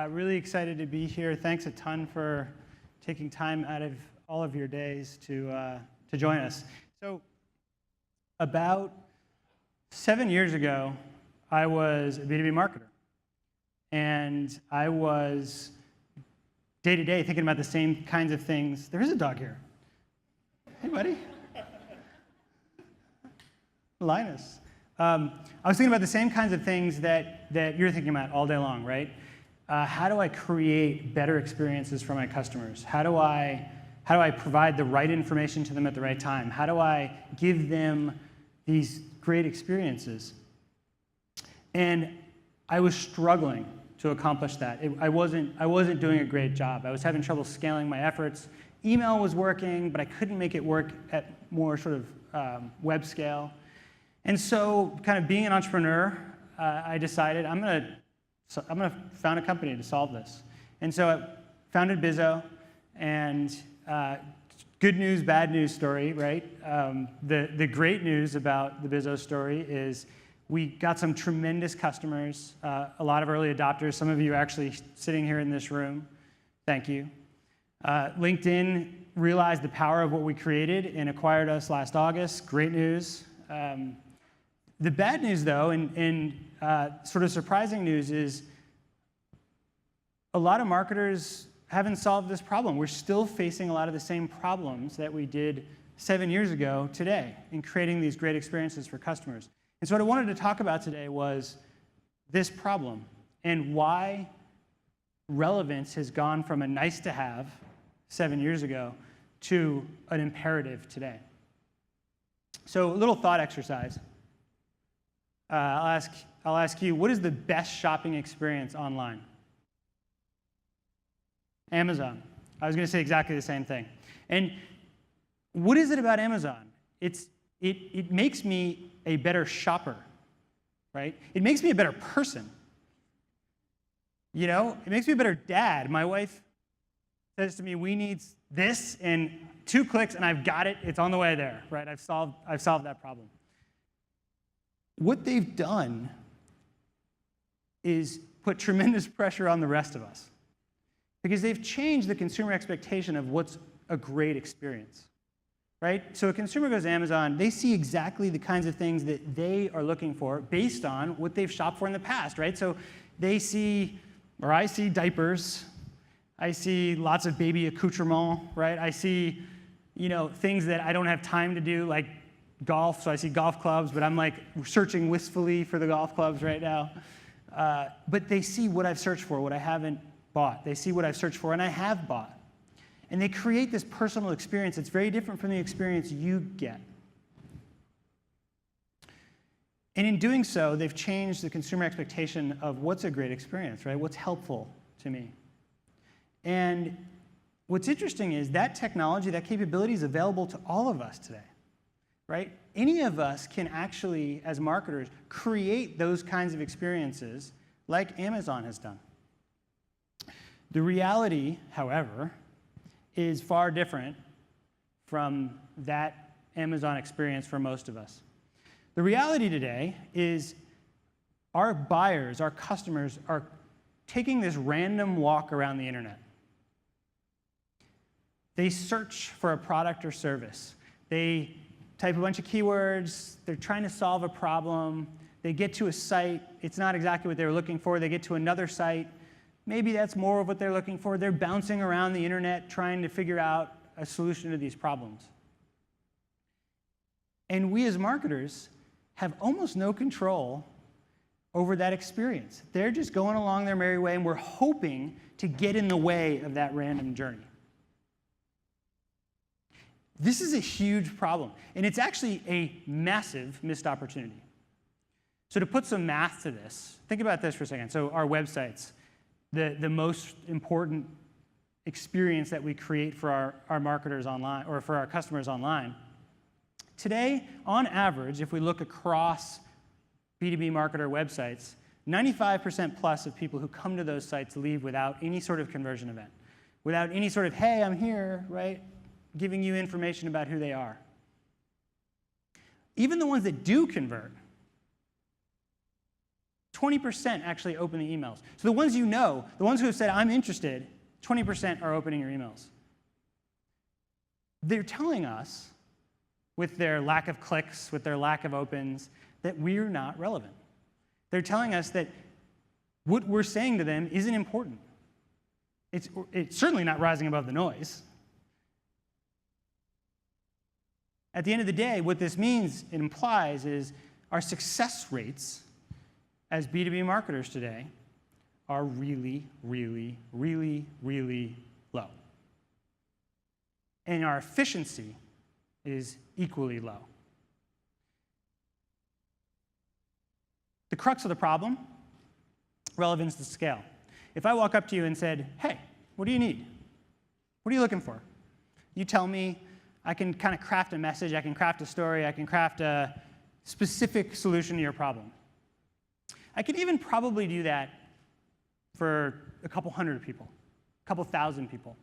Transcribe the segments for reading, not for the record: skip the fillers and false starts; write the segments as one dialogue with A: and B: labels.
A: Really excited to be here. Thanks a ton for taking time out of all of your days to join us. So about 7 years ago, I was a B2B marketer. And I was day-to-day thinking about the same kinds of things. There is a dog here. Hey, buddy. Linus. I was thinking about the same kinds of things that you're thinking about all day long, right? How do I create better experiences for my customers? How do I provide the right information to them at the right time? How do I give them these great experiences? And I was struggling to accomplish that. I wasn't doing a great job. I was having trouble scaling my efforts. Email was working, but I couldn't make it work at more sort of web scale. And so, kind of being an entrepreneur, I decided I'm gonna found a company to solve this. And so I founded Bizzo, and good news, bad news story, right? The great news about the Bizzo story is we got some tremendous customers, a lot of early adopters. Some of you are actually sitting here in this room. Thank you. LinkedIn realized the power of what we created and acquired us last August. Great news. The bad news, though, and sort of surprising news, is a lot of marketers haven't solved this problem. We're still facing a lot of the same problems that we did 7 years ago today in creating these great experiences for customers. And so what I wanted to talk about today was this problem and why relevance has gone from a nice-to-have 7 years ago to an imperative today. So a little thought exercise. I'll ask you, what is the best shopping experience online? Amazon. I was going to say exactly the same thing. And what is it about Amazon? It makes me a better shopper, right? It makes me a better person. You know, it makes me a better dad. My wife says to me, we need this, and 2 clicks, and I've got it. It's on the way there, right? I've solved that problem. What they've done is put tremendous pressure on the rest of us because they've changed the consumer expectation of what's a great experience, right? So a consumer goes to Amazon, they see exactly the kinds of things that they are looking for based on what they've shopped for in the past, right? So they see, or I see diapers, I see lots of baby accoutrement, right? I see, things that I don't have time to do, like golf, so I see golf clubs, but I'm like searching wistfully for the golf clubs right now. But they see what I've searched for, what I haven't bought. They see what I've searched for and I have bought. And they create this personal experience that's very different from the experience you get. And in doing so, they've changed the consumer expectation of what's a great experience, right? What's helpful to me. And what's interesting is that technology, that capability is available to all of us today. Right? Any of us can actually, as marketers, create those kinds of experiences like Amazon has done. The reality, however, is far different from that Amazon experience for most of us. The reality today is our buyers, our customers, are taking this random walk around the internet. They search for a product or service. They type a bunch of keywords, they're trying to solve a problem, they get to a site, it's not exactly what they were looking for, they get to another site, maybe that's more of what they're looking for, they're bouncing around the internet trying to figure out a solution to these problems. And we as marketers have almost no control over that experience. They're just going along their merry way, and we're hoping to get in the way of that random journey. This is a huge problem, and it's actually a massive missed opportunity. So to put some math to this, think about this for a second. So our websites, the most important experience that we create for our marketers online, or for our customers online. Today, on average, if we look across B2B marketer websites, 95% plus of people who come to those sites leave without any sort of conversion event, without any sort of, hey, I'm here, right? Giving you information about who they are. Even the ones that do convert, 20% actually open the emails. So the ones you know, the ones who have said, I'm interested, 20% are opening your emails. They're telling us, with their lack of clicks, with their lack of opens, that we're not relevant. They're telling us that what we're saying to them isn't important. It's certainly not rising above the noise. At the end of the day, what this means, it implies, is our success rates as B2B marketers today are really, really, really, really low. And our efficiency is equally low. The crux of the problem, relevance to scale. If I walk up to you and said, hey, what do you need? What are you looking for? You tell me, I can kind of craft a message, I can craft a story, I can craft a specific solution to your problem. I could even probably do that for a couple hundred people, a couple thousand people.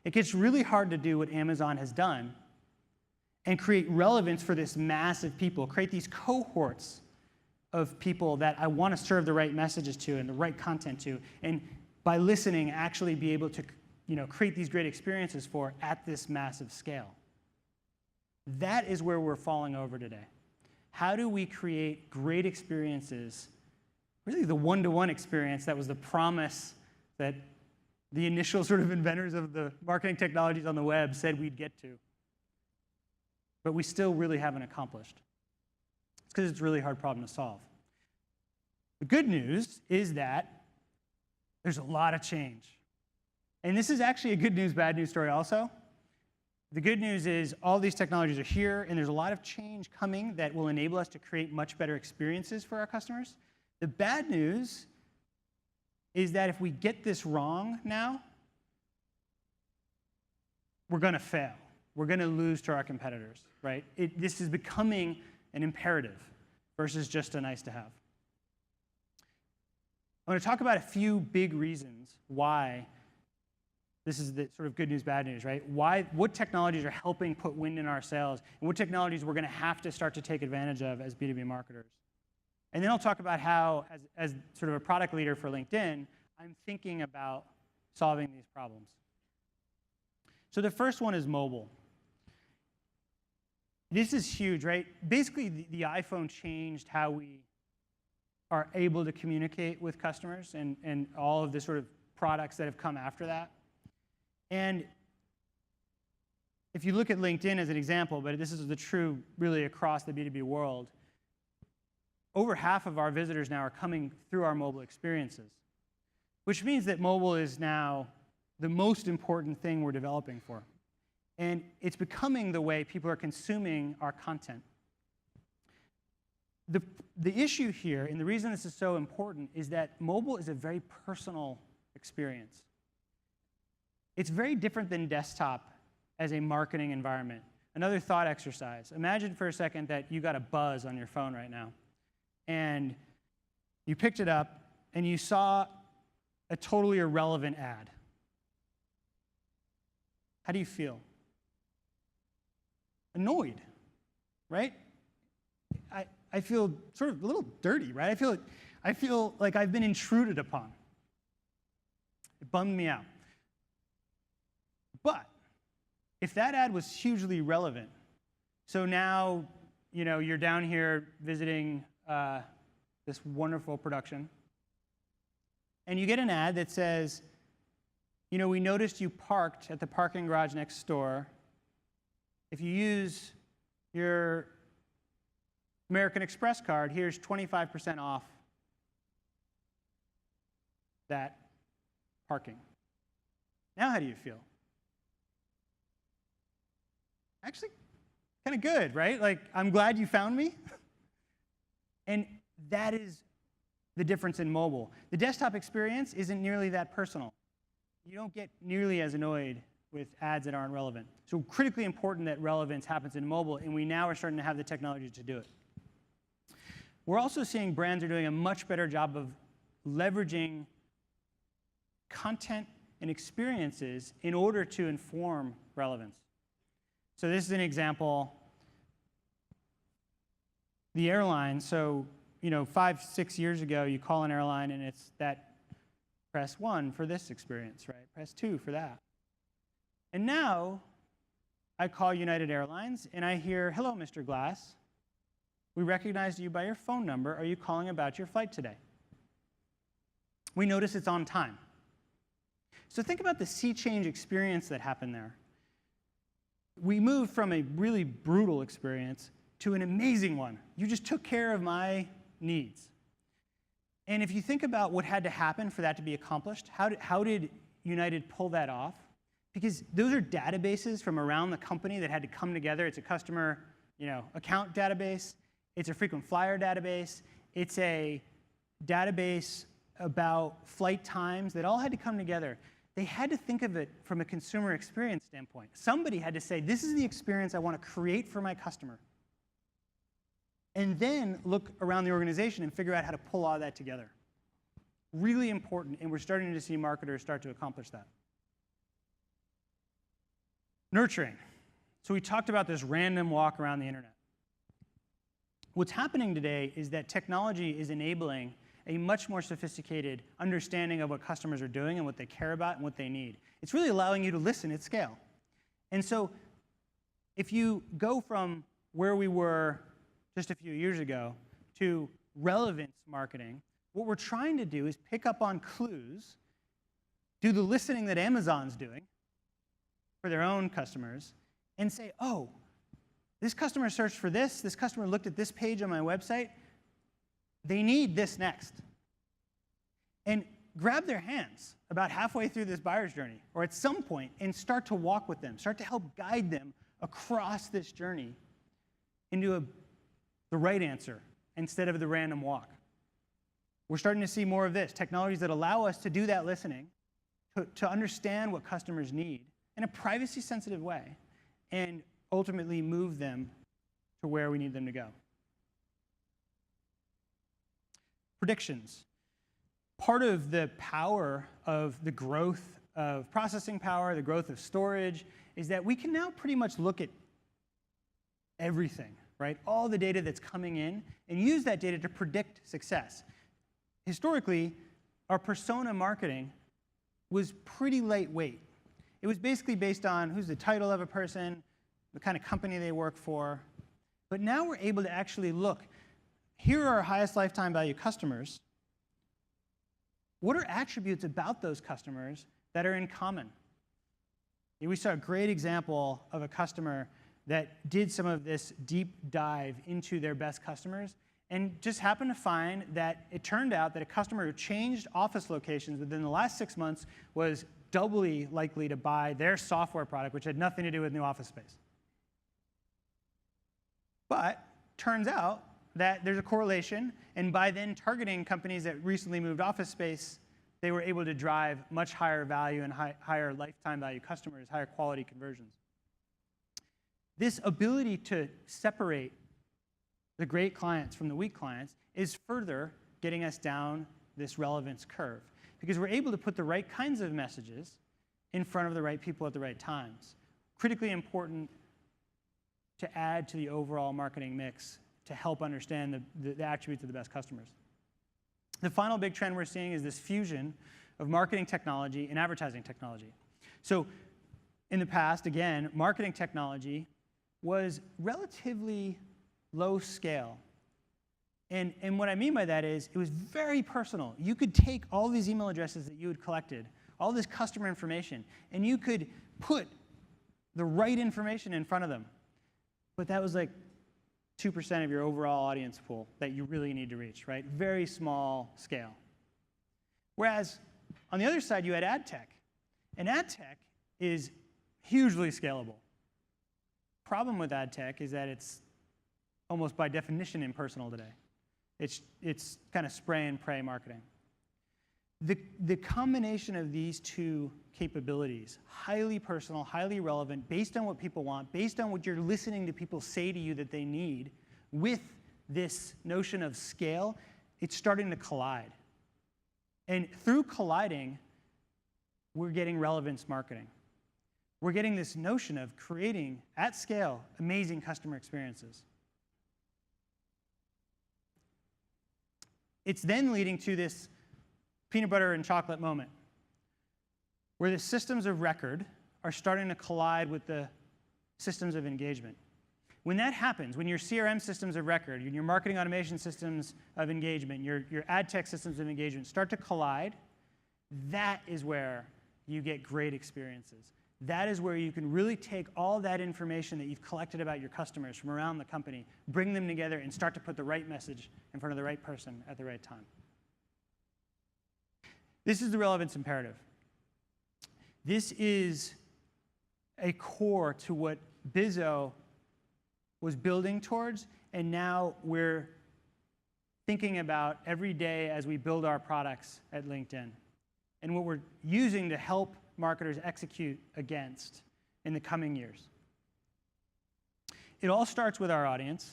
A: It gets really hard to do what Amazon has done and create relevance for this massive people, create these cohorts of people that I want to serve the right messages to and the right content to, and by listening, actually be able to create these great experiences for at this massive scale. That is where we're falling over today. How do we create great experiences, really the one-to-one experience that was the promise that the initial sort of inventors of the marketing technologies on the web said we'd get to, but we still really haven't accomplished? It's because it's a really hard problem to solve. The good news is that there's a lot of change. And this is actually a good news, bad news story also. The good news is all these technologies are here, and there's a lot of change coming that will enable us to create much better experiences for our customers. The bad news is that if we get this wrong now, we're going to fail. We're going to lose to our competitors, right? This is becoming an imperative versus just a nice to have. I'm going to talk about a few big reasons why this is the sort of good news, bad news, right? What technologies are helping put wind in our sails, and what technologies we're going to have to start to take advantage of as B2B marketers. And then I'll talk about how, as sort of a product leader for LinkedIn, I'm thinking about solving these problems. So the first one is mobile. This is huge, right? Basically, the iPhone changed how we are able to communicate with customers and all of the sort of products that have come after that. And if you look at LinkedIn as an example, but this is the true really across the B2B world, over half of our visitors now are coming through our mobile experiences, which means that mobile is now the most important thing we're developing for. And it's becoming the way people are consuming our content. The issue here, and the reason this is so important, is that mobile is a very personal experience. It's very different than desktop as a marketing environment. Another thought exercise. Imagine for a second that you got a buzz on your phone right now, and you picked it up, and you saw a totally irrelevant ad. How do you feel? Annoyed, right? I feel sort of a little dirty, right? I feel like I've been intruded upon. It bummed me out. But if that ad was hugely relevant, so now you're down here visiting this wonderful production, and you get an ad that says, we noticed you parked at the parking garage next door. If you use your American Express card, here's 25% off that parking. Now how do you feel? Actually, kind of good, right? Like, I'm glad you found me. And that is the difference in mobile. The desktop experience isn't nearly that personal. You don't get nearly as annoyed with ads that aren't relevant. So critically important that relevance happens in mobile, and we now are starting to have the technology to do it. We're also seeing brands are doing a much better job of leveraging content and experiences in order to inform relevance. So this is an example. The airline, so 5, 6 years ago, you call an airline and it's that press 1 for this experience, right? Press 2 for that. And now I call United Airlines and I hear, hello, Mr. Glass. We recognized you by your phone number. Are you calling about your flight today? We notice it's on time. So think about the sea change experience that happened there. We moved from a really brutal experience to an amazing one. You just took care of my needs. And if you think about what had to happen for that to be accomplished, how did United pull that off? Because those are databases from around the company that had to come together. It's a customer account database. It's a frequent flyer database. It's a database about flight times that all had to come together. They had to think of it from a consumer experience standpoint. Somebody had to say, this is the experience I want to create for my customer. And then look around the organization and figure out how to pull all that together. Really important, and we're starting to see marketers start to accomplish that. Nurturing. So we talked about this random walk around the internet. What's happening today is that technology is enabling a much more sophisticated understanding of what customers are doing and what they care about and what they need. It's really allowing you to listen at scale. And so if you go from where we were just a few years ago to relevance marketing, what we're trying to do is pick up on clues, do the listening that Amazon's doing for their own customers, and say, oh, this customer searched for this customer looked at this page on my website, they need this next. And grab their hands about halfway through this buyer's journey, or at some point, and start to walk with them, start to help guide them across this journey into the right answer instead of the random walk. We're starting to see more of this, technologies that allow us to do that listening, to understand what customers need in a privacy-sensitive way, and ultimately move them to where we need them to go. Predictions. Part of the power of the growth of processing power, the growth of storage, is that we can now pretty much look at everything, right? All the data that's coming in, and use that data to predict success. Historically, our persona marketing was pretty lightweight. It was basically based on who's the title of a person, the kind of company they work for. But now we're able to actually look, here are our highest lifetime value customers. What are attributes about those customers that are in common? We saw a great example of a customer that did some of this deep dive into their best customers and just happened to find that it turned out that a customer who changed office locations within the last 6 months was doubly likely to buy their software product, which had nothing to do with new office space. But turns out that there's a correlation, and by then targeting companies that recently moved office space, they were able to drive much higher value and higher lifetime value customers, higher quality conversions. This ability to separate the great clients from the weak clients is further getting us down this relevance curve, because we're able to put the right kinds of messages in front of the right people at the right times. Critically important to add to the overall marketing mix to help understand the attributes of the best customers. The final big trend we're seeing is this fusion of marketing technology and advertising technology. So in the past, again, marketing technology was relatively low scale. And what I mean by that is it was very personal. You could take all these email addresses that you had collected, all this customer information, and you could put the right information in front of them. But that was like 2% of your overall audience pool that you really need to reach, right? Very small scale. Whereas on the other side, you had ad tech. And ad tech is hugely scalable. Problem with ad tech is that it's almost by definition impersonal today. It's kind of spray and pray marketing. The combination of these two capabilities, highly personal, highly relevant, based on what people want, based on what you're listening to people say to you that they need, with this notion of scale, it's starting to collide. And through colliding, we're getting relevance marketing. We're getting this notion of creating, at scale, amazing customer experiences. It's then leading to this peanut butter and chocolate moment where the systems of record are starting to collide with the systems of engagement. When that happens, when your CRM systems of record, your marketing automation systems of engagement, your ad tech systems of engagement start to collide, that is where you get great experiences. That is where you can really take all that information that you've collected about your customers from around the company, bring them together, and start to put the right message in front of the right person at the right time. This is the relevance imperative. This is a core to what Bizzo was building towards, and now we're thinking about every day as we build our products at LinkedIn, and what we're using to help marketers execute against in the coming years. It all starts with our audience.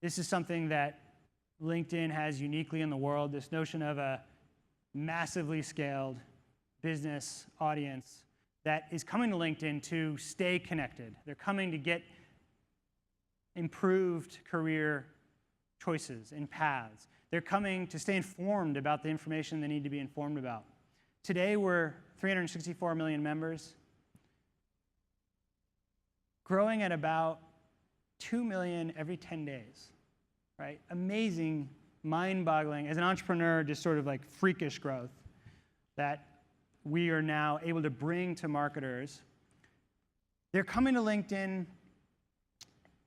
A: This is something that LinkedIn has uniquely in the world, this notion of a massively scaled business audience that is coming to LinkedIn to stay connected. They're coming to get improved career choices and paths. They're coming to stay informed about the information they need to be informed about. Today, we're 364 million members, growing at about 2 million every 10 days, right? Amazing, mind-boggling, as an entrepreneur, just sort of like freakish growth that we are now able to bring to marketers. They're coming to LinkedIn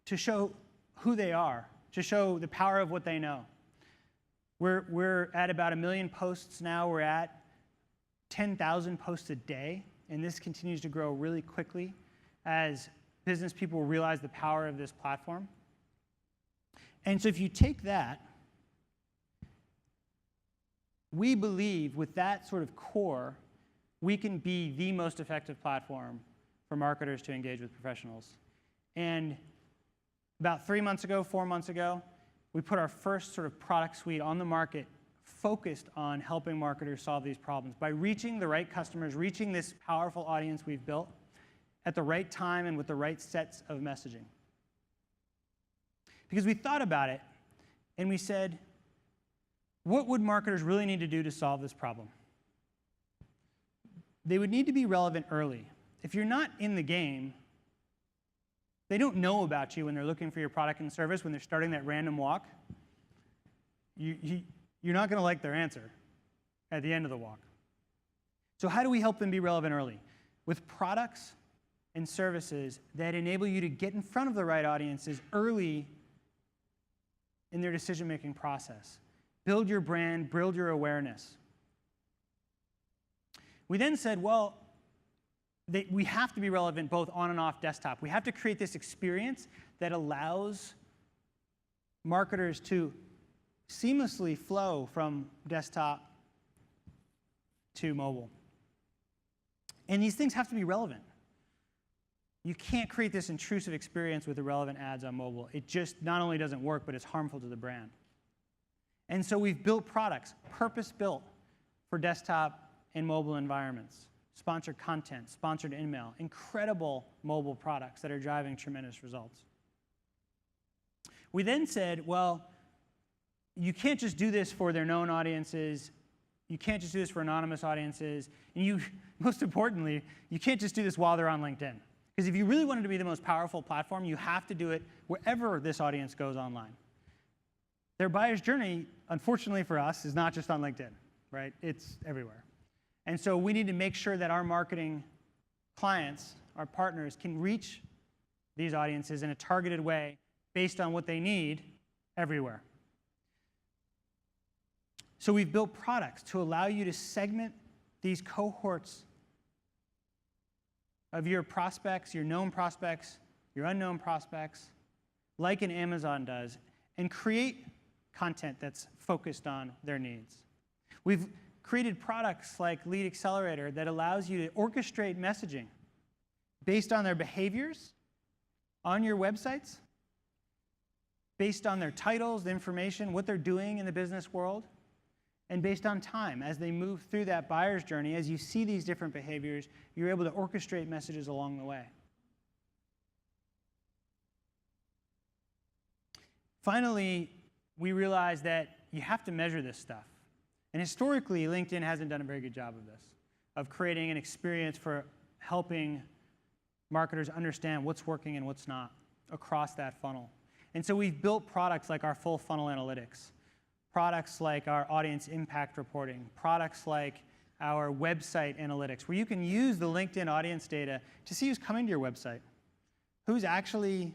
A: to show who they are, to show the power of what they know. We're at about 1 million posts now. We're at 10,000 posts a day, and this continues to grow really quickly as business people realize the power of this platform. And so if you take that, we believe with that sort of core, we can be the most effective platform for marketers to engage with professionals. And about 3 months ago, 4 months ago, we put our first sort of product suite on the market focused on helping marketers solve these problems by reaching the right customers, reaching this powerful audience we've built at the right time and with the right sets of messaging. Because we thought about it and we said, what would marketers really need to do to solve this problem? They would need to be relevant early. If you're not in the game, they don't know about you when they're looking for your product and service, when they're starting that random walk. You're not going to like their answer at the end of the walk. So how do we help them be relevant early? With products and services that enable you to get in front of the right audiences early in their decision-making process. Build your brand, build your awareness. We then said, well, we have to be relevant both on and off desktop. We have to create this experience that allows marketers to seamlessly flow from desktop to mobile. And these things have to be relevant. You can't create this intrusive experience with irrelevant ads on mobile. It just not only doesn't work, but it's harmful to the brand. And so we've built products, purpose-built for desktop and mobile environments. Sponsored content, sponsored email, incredible mobile products that are driving tremendous results. We then said, well, you can't just do this for their known audiences. You can't just do this for anonymous audiences. And most importantly, you can't just do this while they're on LinkedIn. Because if you really wanted to be the most powerful platform, you have to do it wherever this audience goes online. Their buyer's journey, unfortunately for us, is not just on LinkedIn, right? It's everywhere. And so we need to make sure that our marketing clients, our partners, can reach these audiences in a targeted way based on what they need everywhere. So we've built products to allow you to segment these cohorts of your prospects, your known prospects, your unknown prospects, like an Amazon does, and create content that's focused on their needs. We've created products like Lead Accelerator that allows you to orchestrate messaging based on their behaviors on your websites, based on their titles, the information, what they're doing in the business world, and based on time. As they move through that buyer's journey, as you see these different behaviors, you're able to orchestrate messages along the way. Finally, we realized that you have to measure this stuff. And historically, LinkedIn hasn't done a very good job of this, of creating an experience for helping marketers understand what's working and what's not across that funnel. And so we've built products like our full funnel analytics, products like our audience impact reporting, products like our website analytics, where you can use the LinkedIn audience data to see who's coming to your website, who's actually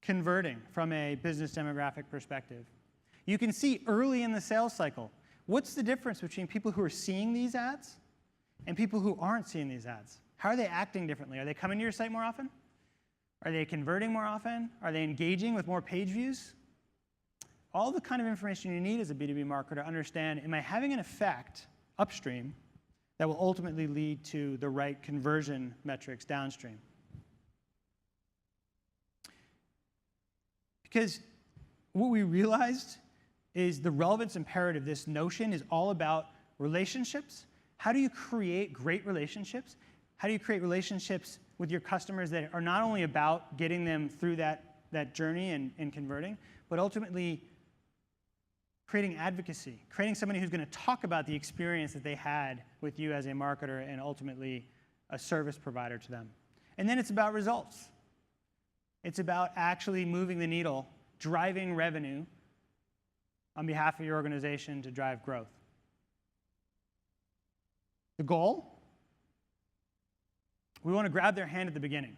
A: converting from a business demographic perspective. You can see early in the sales cycle, what's the difference between people who are seeing these ads and people who aren't seeing these ads? How are they acting differently? Are they coming to your site more often? Are they converting more often? Are they engaging with more page views? All the kind of information you need as a B2B marketer to understand, am I having an effect upstream that will ultimately lead to the right conversion metrics downstream? Because what we realized is the relevance imperative, this notion, is all about relationships. How do you create great relationships? How do you create relationships with your customers that are not only about getting them through that journey and converting, but ultimately creating advocacy, creating somebody who's going to talk about the experience that they had with you as a marketer and ultimately a service provider to them. And then it's about results. It's about actually moving the needle, driving revenue on behalf of your organization to drive growth. The goal? We want to grab their hand at the beginning.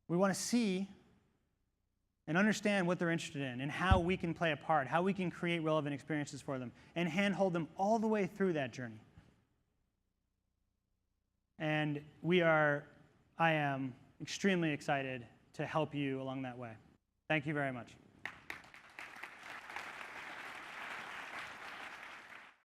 A: We want to see and understand what they're interested in and how we can play a part, how we can create relevant experiences for them, and handhold them all the way through that journey. And I am extremely excited to help you along that way. Thank you very much.